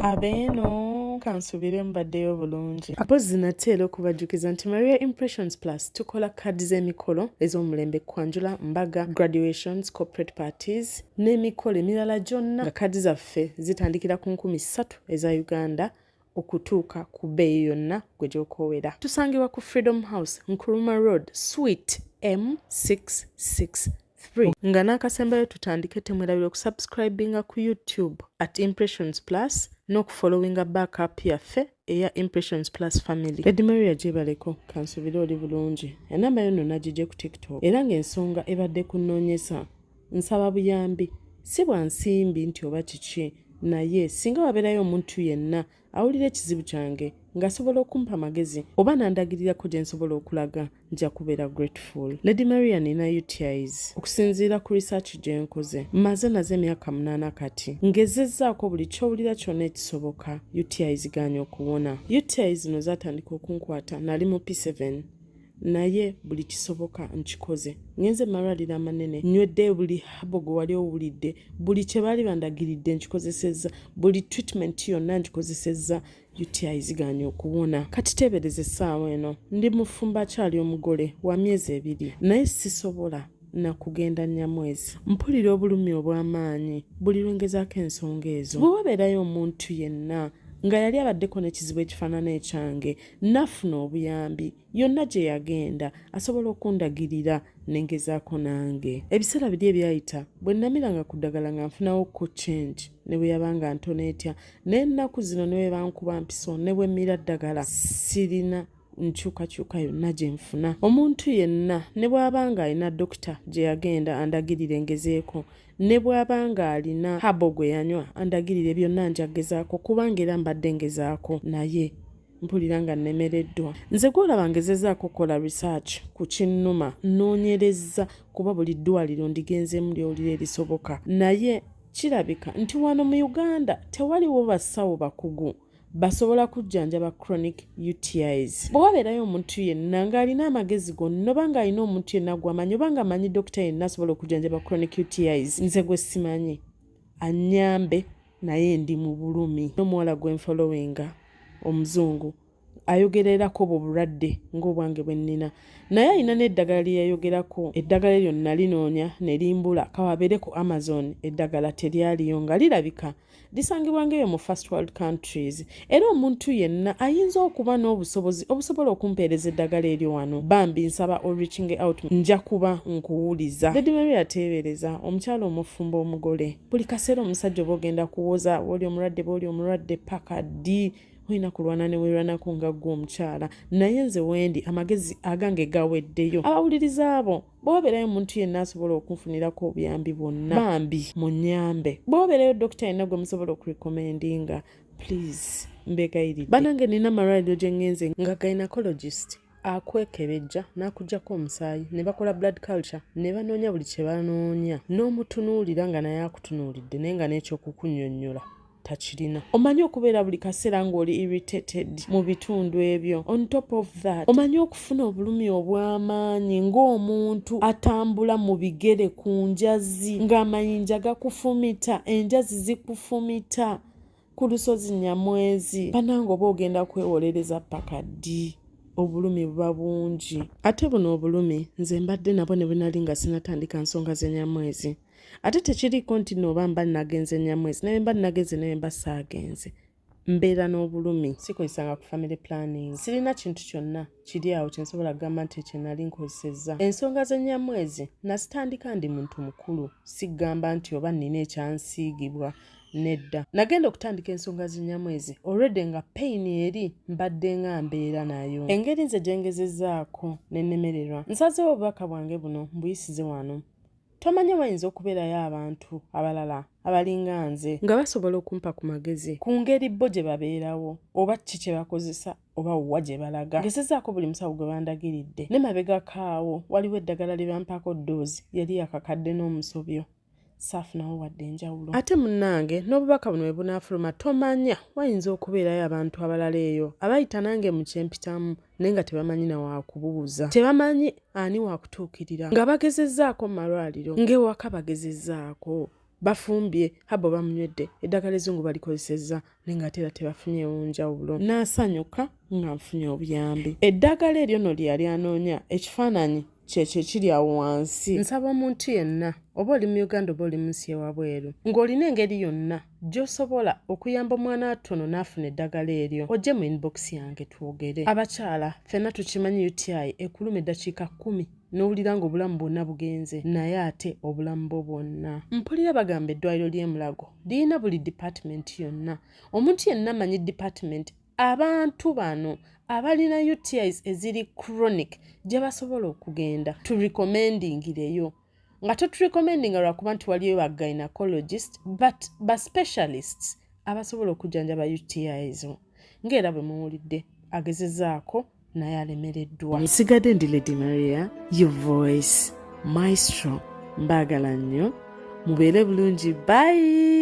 Abeeno kansubire mbaddeyo bulungi. Apozi nateera okubajjukiza nti Maria Impressions Plus tukola kaadi z'emikolo ez'omulembe kwanjula, mbaga, graduations, corporate parties n'emikolo emirala gyonna nga kaadi zaffe zitandikira ku 3,000 eza Uganda okutuuka ku bbeeyi yonna gwe gy'okoowera. Tusangibwa ku Freedom House, Nkrumah Road, Suite M663. Nga n'akasembayo tutandike temwerabira okusubscribinga ku YouTube @Impressions Plus n'okufollowinga backup yaffe eya Impressions Plus Family. Lady Maria Gyebaleko kansubire oli bulungi. Enamba yo nno nagigye ku TikTok era ng'ensonga ebadde kunnoonyesa nsaba buyambi si bwa nsimbi nti oba kiki, naye singa wabeerayo omuntu yenna awulira ekizibu kyange ng'asobola okumpa amagezi oba n'andagirirako gye nsobola okulaga, nja kubeera grateful. Lady Maria nina UTIs. Okusinziira ku research gye nkoze, mmaze nazo emyaka 8 kati. Ngezezzaako buli ky'owulira kyonna ekisoboka, UTIs zigaanye okuwona. UTIs zino zaatandika okunkwata nali mu P7. Naye buli kisoboka nkikoze. Ngenze malwaliro amanene, nywedde buli habo gwe wali owulidde, buli kye baali bandagiridde nkikozesezza, buli treatment yonna nkikozesezza, UTI zigaanye okuwona. Kati teebereza essaawa eno, ndi mufumba akyali omugole wa myezi 2, naye sisobola na kugenda nnyamwezi. Mpulira obulumi obw'amaanyi buli lwengezaako ensonga ezo. Bwe wabeerayo omuntu yenna nga yali abaddeko n'ekizibu ekifaanana ekyange, nafuna obuyambi, yonna gye yagenda asobola okundagirira nengezaako nange. Ebiseera biri ebyayita bwe namiranga ku ddagala nga nfunawo ko change ne bwe yabanga ntono etya, n'ennaku zino ne bwe bankuba mpiso ne bwe mmira ddagala sirina nkyukakyuka yonna gye nfuna. Omuntu yenna ne bw'abanga alina dokita gye yagenda andagirire ngezeeko, ne bw'abanga alina habo gwe yanywa andagirire, byonna njagezaako kubanga era mbadde ngezaako, naye mpulira nga nnemereddwa. Nze gw'olaba ngezezaako kola research ku kinnuma, nnoonyereza kuba buli ddwaliro ndigenzeemu ly'owulira erisoboka, naye kirabika nti wano mu Uganda tewaliwo basawo bakugu basobola kujjanjaba chronic UTIs. Bwe wabeerayo omuntu yenna ng'alina amagezi gonna oba ng'alina omuntu yenna gw'amanyi oba ng'amanyi dokita yenna asobola okujjanjaba chronic UTIs, nze gwe simanyi annyambe, naye ndi mu bulumi. N'omuwala gwe nfolowinga omuzungu ayogererako obwo bulwadde ng'obwange bwe nnina, naye alina n'eddagala lye yayogerako. Eddagala eryo nalinoonya ne limbula, kawabeere ku Amazon eddagala teryaliyo, nga lirabika lisangibwa ng'eyo mu first world countries, era omuntu yenna ayinza okuba n'obusobozi obusobola okumpeereza eddagala eryo wano. Bambi nsaba reaching out, nja kuba nkuwuliza. Lady Maria ateebereza omukyala omufumba omugole. Buli kaseera omusajja oba ogenda kuwoza, bw'oli omulwadde paka ddi olina kulwana ne weerwanako nga ggwe omukyala, naye nze wendi amagezi agange gaweddeyo. Abawuliriza abo bwe wabeerayo omuntu yenna asobola okunfunirako obuyambi bwonna, bambi munnyambe. Bwe wabeerayo dokita yenna gwe musobola okurekomendinga, please mbeegayiridde. Bannange nina amalwaliro gye ngenze nga gynecologist akwekebejja n'akuggyako omusaayi, ne bakola blood culture, ne banoonya buli kye banoonya, n'omutunuulira nga naye akutunuulidde naye nga n'ekyokukunnyonnyola takirina. Omanyi okubeera buli kaseera ng'oli irritated mu bitundu ebyo. On top of that, omanyi okufuna obulumi obw'amaanyi ng'omuntu atambula mu bigere ku njazi ng'amayinja gakufumita, enjazi zikufumita ku lusozi Nyamwezi. Bannange oba ogenda kwewolereza paka ddi? Obulumi buba bungi. Ate buno obulumi nze mbadde nabwo ne bwe nali nga sinatandika nsonga z'Enyamwezi. Ate tekiriko nti n'oba mba nagenze Nyamwezi, naye mba nagenze naye mba saagenze, mbeera n'obulumi. Sikozesanga ku family planning. Sirina kintu kyonna kiri awo kye nsobola kugamba nti ekyo nali nkozesezza. Ensonga z'Enyamwezi nazitandika ndi muntu mukulu, sigamba nti oba nnina ekyansiigibwa, nedda. Nagenda okutandika ensonga z'Enyamwezi already nga pain eri mbadde nga mbeera nayo. Engeri nze gye ngezezzaako ne nnemererwa, nsazeewo obubaka bwange buno mbuyisize wano. Tomanyi wayinza okubeerayo abantu abalala abalinga nze nga basobola okumpa ku magezi ku ngeri bo gye babeerawo, oba ki kye bakozesa, oba wa gye balaga. Ngezezzaako buli musawo gwe bandagiridde. Ne mabegakaawo waliwo eddagala lye bampaako doozi yali yakakadde n'omusobyo. Saafunawo wadde enjawulo. Ate munnange n'obubaka buno bwe bunaafuluma, tomanya wayinza okubeerayo abantu abalala eyo abayita nange mu kyempitamu naye nga tebamanyi na waakubuuza, tebamanyi ani waakutuukirira, nga bagezezzaako mu malwaliro ng'ewaka bagezezzaako, bafumbye habo bamunywedde eddagala ezzungu balikozesezza naye ng'ate era tebafunyeewo njawulo. N'asanyuka ng'afunye obuyambi. Eddagala eryo nno lyali anoonya ekifaananyi kyekyo ekiri awo wansi. Nsaba omuntu yenna oba oli mu Uganda oba oli mu nsi ewabweru ng'olina engeri yonna gy'osobola okuyamba omwana atono n'afuna eddagala eryo ojje mu inbox yange twogere. Abakyala ffenna tukimanyi UTI ekuluma eddakiika 10 n'owulira ng'obulamu bwonna bugenze naye ate obulamu bwo bwonna. Mpulira bagamba eddwaliro ly'e Mulago lirina buli department yonna. Omuntu yenna amanyi department abantu bano abalina UTIs eziri chronic gye basobola okugenda turecommendingireyo nga toturecommendinga lwakuba nti waliyo ba gynecologist but ba specialists abasobola okujjanjaba UTIs ng'era bwe muwulidde agezezaako naye alemereddwa. Nsigadde ndi Lady Maria, your voice, maestro. Mbagala nnyo mubeere bulungi. Bye.